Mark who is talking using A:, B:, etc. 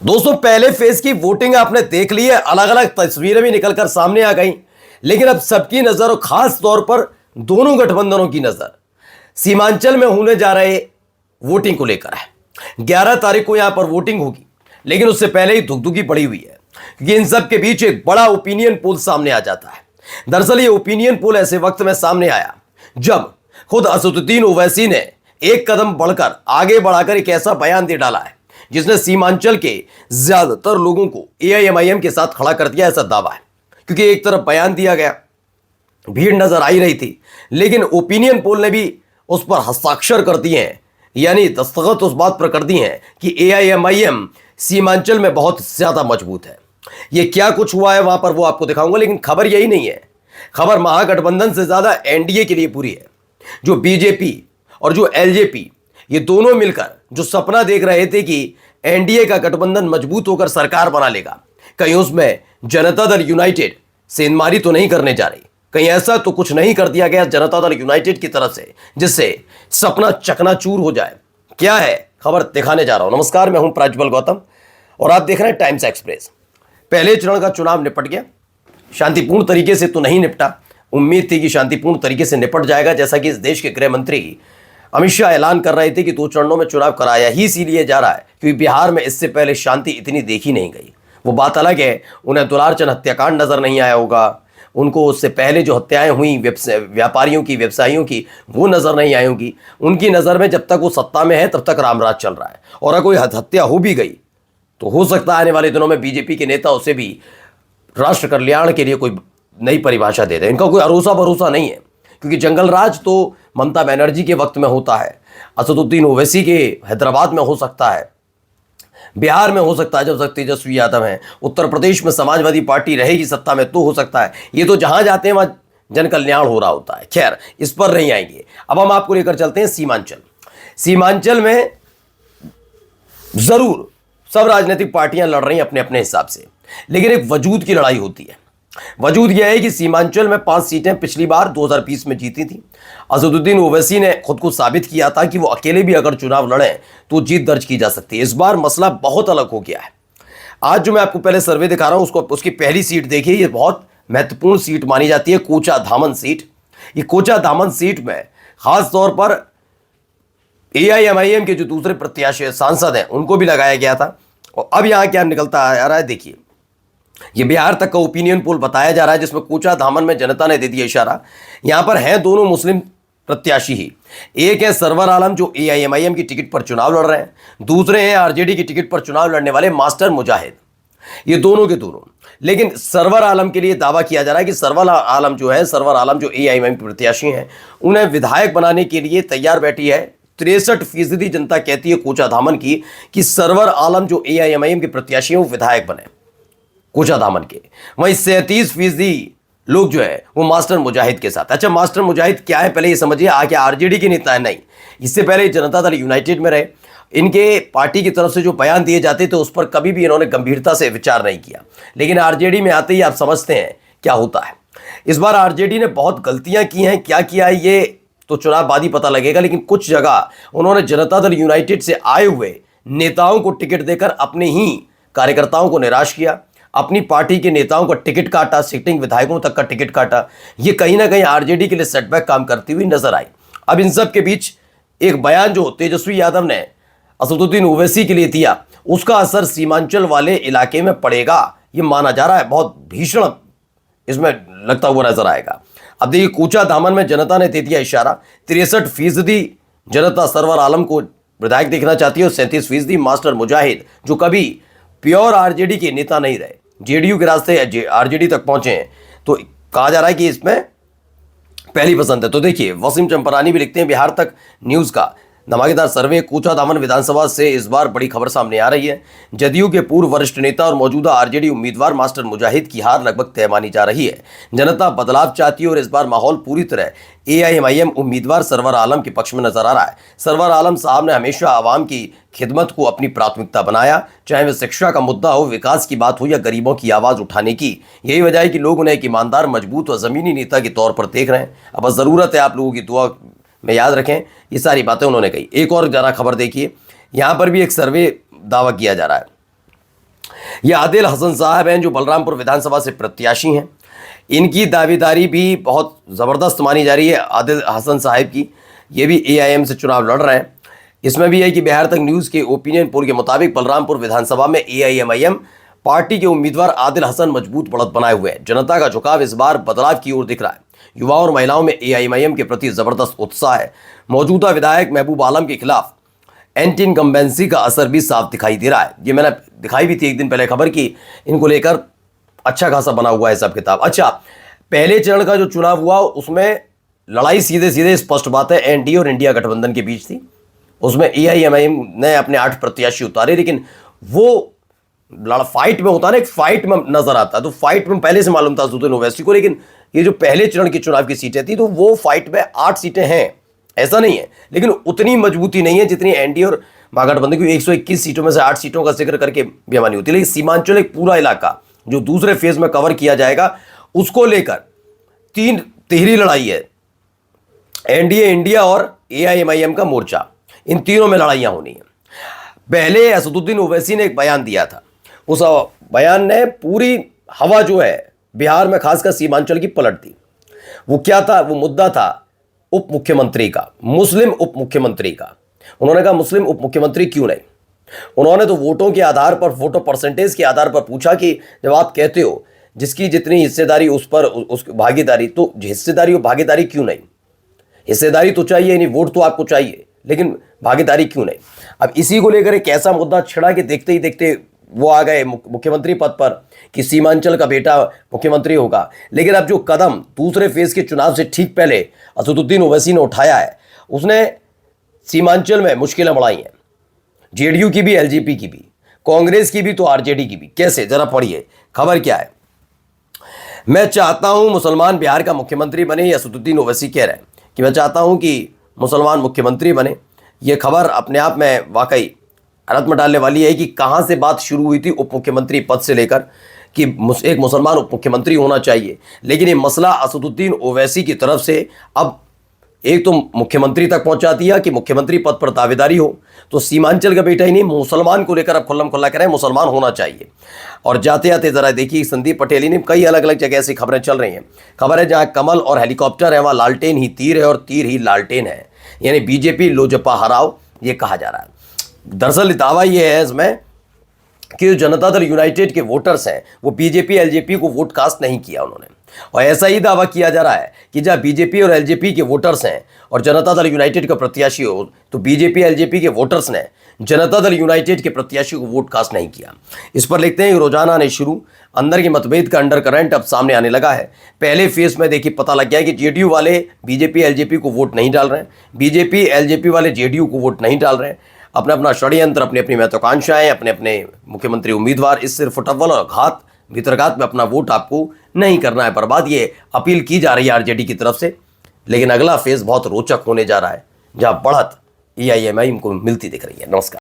A: दोस्तों, पहले फेज की वोटिंग आपने देख ली है, अलग अलग तस्वीरें भी निकलकर सामने आ गई। लेकिन अब सबकी नजर और खास तौर पर दोनों गठबंधनों की नजर सीमांचल में होने जा रहे वोटिंग को लेकर है। 11 तारीख को यहां पर वोटिंग होगी, लेकिन उससे पहले ही धुकधुकी पड़ी हुई है, क्योंकि इन सब के बीच एक बड़ा ओपिनियन पोल सामने आ जाता है। दरअसल ये ओपिनियन पोल ऐसे वक्त में सामने आया जब खुद असदुद्दीन ओवैसी ने एक कदम बढ़कर आगे बढ़ाकर एक ऐसा बयान दे डाला है जिसने सीमांचल के ज्यादातर लोगों को एआईएमआईएम के साथ खड़ा कर दिया, ऐसा दावा है। क्योंकि एक तरफ बयान दिया गया, भीड़ नजर आई रही थी, लेकिन ओपिनियन पोल ने भी उस पर हस्ताक्षर कर दिए हैं, यानी दस्तखत उस बात पर कर दी हैं कि एआईएमआईएम सीमांचल में बहुत ज्यादा मजबूत है। ये क्या कुछ हुआ है वहां पर वो आपको दिखाऊंगा, लेकिन खबर यही नहीं है। खबर महागठबंधन से ज्यादा एनडीए के लिए पूरी है। जो बीजेपी और जो एलजेपी, ये दोनों मिलकर जो सपना देख रहे थे कि एनडीए का गठबंधन मजबूत होकर सरकार बना लेगा, कहीं उसमें जनता दल यूनाइटेड सेंधमारी तो नहीं करने जा रही, कहीं ऐसा तो कुछ नहीं कर दिया गया जनता दल यूनाइटेड की तरफ से जिससे सपना चकनाचूर हो जाए। क्या है खबर दिखाने जा रहा हूं। नमस्कार, मैं हूं प्रज्वल गौतम और आप देख रहे हैं टाइम्स एक्सप्रेस। पहले चरण का चुनाव निपट गया, शांतिपूर्ण तरीके से तो नहीं निपटा। उम्मीद थी कि शांतिपूर्ण तरीके से निपट जाएगा, जैसा कि इस देश के गृह मंत्री अमित शाह ऐलान कर रहे थे कि 2 चरणों में चुनाव कराया ही इसीलिए जा रहा है क्योंकि बिहार में इससे पहले शांति इतनी देखी नहीं गई। वो बात अलग है, उन्हें दुलारचंद हत्याकांड नजर नहीं आया होगा, उनको उससे पहले जो हत्याएं हुई व्यापारियों की, व्यवसायियों की, वो नजर नहीं आई होगी। उनकी नज़र में जब तक वो सत्ता में है तब तक रामराज चल रहा है, और अगर कोई हत्या हो भी गई तो हो सकता है आने वाले दिनों में बीजेपी के नेता उसे भी राष्ट्र कल्याण के लिए कोई नई परिभाषा दे दें। इनका कोई भरोसा भरोसा नहीं है, क्योंकि जंगल राज तो ममता बनर्जी के वक्त में होता है, असदुद्दीन ओवैसी के हैदराबाद में हो सकता है, बिहार में हो सकता है जब तक तेजस्वी यादव हैं, उत्तर प्रदेश में समाजवादी पार्टी रहेगी सत्ता में तो हो सकता है। ये तो जहां जाते हैं वहां जन कल्याण हो रहा होता है। खैर, इस पर नहीं आएंगे। अब हम आपको लेकर चलते हैं सीमांचल। सीमांचल में जरूर सब राजनीतिक पार्टियां लड़ रही हैं अपने अपने हिसाब से, लेकिन एक वजूद की लड़ाई होती है। वजूद यह है कि सीमांचल में 5 सीटें पिछली बार 2020 में जीती थी। असदुद्दीन ओवैसी ने खुद को साबित किया था कि वो अकेले भी अगर चुनाव लड़ें तो जीत दर्ज की जा सकती है। इस बार मसला बहुत अलग हो गया है। आज जो मैं आपको पहले सर्वे दिखा रहा हूं उसकी पहली सीट देखिए, ये बहुत महत्वपूर्ण सीट मानी जाती है, कोचा धामन सीट। ये कोचा धामन सीट में खास तौर पर एआईएमआईएम के जो दूसरे प्रत्याशी सांसद हैं उनको भी लगाया गया था। और अब यहां क्या निकलता आ रहा है, देखिए, ये बिहार तक का ओपिनियन पोल बताया जा रहा है जिसमें कोचा धामन में जनता ने दे दिया इशारा। यहां पर हैं दोनों मुस्लिम प्रत्याशी ही। एक है सरवर आलम जो एआईएमआईएम की टिकट पर चुनाव लड़ रहे हैं, दूसरे हैं आरजेडी की टिकट पर चुनाव लड़ने वाले मास्टर मुजाहिद। ये दोनों के दोनों, लेकिन सरवर आलम के लिए दावा किया जा रहा है कि सरवर आलम जो एआईएमआईएम के प्रत्याशी हैं उन्हें विधायक बनाने के लिए तैयार बैठी है। 63% जनता कहती है कोचा धामन की कि सरवर आलम जो एआईएमआईएम के प्रत्याशी हैं वो विधायक बने कोचा धामन के। वहीं 37% लोग जो है वो मास्टर मुजाहिद के साथ। अच्छा, मास्टर मुजाहिद क्या है पहले ये समझिए। आगे आरजेडी के नेता है नहीं, इससे पहले जनता दल यूनाइटेड में रहे। इनके पार्टी की तरफ से जो बयान दिए जाते थे उस पर कभी भी इन्होंने गंभीरता से विचार नहीं किया, लेकिन आरजेडी में आते ही आप समझते हैं क्या होता है। इस बार आरजेडी ने बहुत गलतियां की हैं, क्या किया है ये तो चुनाव बाद ही पता लगेगा, लेकिन कुछ जगह उन्होंने जनता दल यूनाइटेड से आए हुए नेताओं को टिकट देकर अपने ही कार्यकर्ताओं को निराश किया, अपनी पार्टी के नेताओं का टिकट काटा, सिटिंग विधायकों तक का टिकट काटा। ये कहीं ना कहीं आरजेडी के लिए सेटबैक काम करती हुई नजर आई। अब इन सब के बीच एक बयान जो तेजस्वी यादव ने असदुद्दीन ओवैसी के लिए दिया, उसका असर सीमांचल वाले इलाके में पड़ेगा, ये माना जा रहा है। बहुत भीषण इसमें लगता हुआ नजर आएगा। अब देखिए, कोचा धामन में जनता ने दे दिया इशारा। 63% जनता सरवर आलम को विधायक देखना चाहती है और 37% मास्टर मुजाहिद जो कभी प्योर आरजेडी के नेता नहीं रहे, जेडीयू के रास्ते आरजेडी तक पहुंचे हैं, तो कहा जा रहा है कि इसमें पहली पसंद है। तो देखिए, वसीम चंपरानी भी लिखते हैं बिहार तक न्यूज़ का धमाकेदार सर्वे, कोचा धामन विधानसभा से इस बार बड़ी खबर सामने आ रही है। जदयू के पूर्व वरिष्ठ नेता और मौजूदा आरजेडी उम्मीदवार मास्टर मुजाहिद की हार लगभग तय मानी जा रही है। जनता बदलाव चाहती है और इस बार माहौल पूरी तरह एआईएमआईएम उम्मीदवार सरवर आलम के पक्ष में नजर आ रहा है। सरवर आलम साहब ने हमेशा आवाम की खिदमत को अपनी प्राथमिकता बनाया, चाहे वह शिक्षा का मुद्दा हो, विकास की बात हो या गरीबों की आवाज़ उठाने की। यही वजह है कि लोग उन्हें एक ईमानदार, मजबूत और ज़मीनी नेता के तौर पर देख रहे हैं। अब बस ज़रूरत है आप लोगों की दुआ में, याद रखें ये सारी बातें उन्होंने कही। एक और ज़रा खबर देखिए, यहाँ पर भी एक सर्वे दावा किया जा रहा है। ये आदिल हसन साहब हैं जो बलरामपुर विधानसभा से प्रत्याशी हैं। इनकी दावेदारी भी बहुत ज़बरदस्त मानी जा रही है आदिल हसन साहब की। ये भी एआईएम से चुनाव लड़ रहे हैं। इसमें भी है कि बिहार तक न्यूज़ के ओपिनियन पोल के मुताबिक बलरामपुर विधानसभा में एआईएमआईएम पार्टी के उम्मीदवार आदिल हसन मजबूत बढ़त बनाए हुए हैं। जनता का झुकाव इस बार बदलाव की ओर दिख रहा है। युवाओं और महिलाओं में एआईएमआईएम के प्रति जबरदस्त उत्साह है। मौजूदा विधायक महबूब आलम के खिलाफ एंटी इनकम्बेंसी का असर भी साफ दिखाई दे रहा है। ये मैंने दिखाई भी थी एक दिन पहले खबर की इनको लेकर अच्छा खासा बना हुआ है सब किताब। अच्छा, पहले चरण का जो चुनाव हुआ उसमें लड़ाई सीधे सीधे स्पष्ट बात है एनडीए और इंडिया गठबंधन के बीच थी। उसमें एआईएमआईएम ने अपने 8 प्रत्याशी उतारे, लेकिन वो फाइट में होता है ना, एक फाइट में नजर आता है। तो फाइट में पहले से मालूम था असदुद्दीन ओवैसी को, लेकिन ये जो पहले चरण के चुनाव की सीटें थी तो वो फाइट में 8 सीटें हैं, ऐसा नहीं है, लेकिन उतनी मजबूती नहीं है जितनी एनडीए और महागठबंधन की 121 सीटों में से 8 सीटों का जिक्र करके बेमानी होती है। लेकिन सीमांचल एक पूरा इलाका जो दूसरे फेज में कवर किया जाएगा उसको लेकर 3 तिहरी लड़ाई है। एनडीए, इंडिया और एआईएमआईएम का मोर्चा, इन तीनों में लड़ाइयां होनी है। पहले असदुद्दीन ओवैसी ने एक बयान दिया था, उस बयान ने पूरी हवा जो है बिहार में खासकर सीमांचल की पलट दी। वो क्या था? वो मुद्दा था उप मुख्यमंत्री का, मुस्लिम उप मुख्यमंत्री का। उन्होंने कहा मुस्लिम उप मुख्यमंत्री क्यों नहीं? उन्होंने तो वोटों के आधार पर, वोटों परसेंटेज के आधार पर पूछा कि जब आप कहते हो जिसकी जितनी हिस्सेदारी उस पर उस भागीदारी, तो हिस्सेदारी और भागीदारी क्यों नहीं? हिस्सेदारी तो चाहिए नहीं, वोट तो आपको चाहिए, लेकिन भागीदारी क्यों नहीं? अब इसी को लेकर एक ऐसा मुद्दा छिड़ा कि देखते ही देखते वो आ गए मुख्यमंत्री पद पर कि सीमांचल का बेटा मुख्यमंत्री होगा। लेकिन अब जो कदम दूसरे फेज के चुनाव से ठीक पहले असदुद्दीन ओवैसी ने उठाया है, उसने सीमांचल में मुश्किलें बढ़ाई हैं। जेडीयू की भी, एलजेपी की भी, कांग्रेस की भी तो आरजेडी की भी। कैसे? जरा पढ़िए खबर क्या है। मैं चाहता हूं मुसलमान बिहार का मुख्यमंत्री बने, ये असदुद्दीन ओवैसी कह रहे हैं कि मैं चाहता हूं कि मुसलमान मुख्यमंत्री बने। ये खबर अपने आप में वाकई हैरत में डालने वाली है कि कहां से बात शुरू हुई थी उप मुख्यमंत्री पद से लेकर कि एक मुसलमान उप मुख्यमंत्री होना चाहिए। लेकिन ये मसला असदुद्दीन ओवैसी की तरफ से अब एक तो मुख्यमंत्री तक पहुंचा दिया कि मुख्यमंत्री पद पर दावेदारी हो, तो सीमांचल का बेटा ही नहीं, मुसलमान को लेकर अब खुल्लम खुल्ला कह रहे हैं मुसलमान होना चाहिए। और जाते जाते जरा देखिए, संदीप पटेल ने कई अलग अलग जगह ऐसी खबरें चल रही हैं। खबर है जहां कमल और हेलीकॉप्टर है वहां लालटेन ही तीर है और तीर ही लालटेन है, यानी बीजेपी लोजपा हराओ, ये कहा जा रहा है। दरअसल दावा ये है इसमें कि जो जनता दल यूनाइटेड के वोटर्स हैं वो बीजेपी एलजेपी को वोट कास्ट नहीं किया उन्होंने। और ऐसा ही दावा किया जा रहा है कि जहाँ बीजेपी और एलजेपी के वोटर्स हैं और जनता दल यूनाइटेड का प्रत्याशी हो, तो बीजेपी एलजेपी के वोटर्स ने जनता दल यूनाइटेड के प्रत्याशी को वोट कास्ट नहीं किया। इस पर लिखते हैं रोजाना आने शुरू, अंदर के मतभेद का अंडर करंट अब सामने आने लगा है। पहले फेज में देखिए पता लग गया कि जेडीयू वाले बीजेपी एलजेपी को वोट नहीं डाल रहे हैं, बीजेपी एलजेपी वाले जेडीयू को वोट नहीं डाल रहे हैं। अपना अपना षड्यंत्र, अपनी अपनी महत्वाकांक्षाएं, अपने अपने मुख्यमंत्री उम्मीदवार, इस सिर्फ फुटबॉल और घात भीतरघात में अपना वोट आपको नहीं करना है बर्बाद, ये अपील की जा रही है आरजेडी की तरफ से। लेकिन अगला फेज बहुत रोचक होने जा रहा है जहां बढ़त एआईएमआईएम को मिलती दिख रही है। नमस्कार।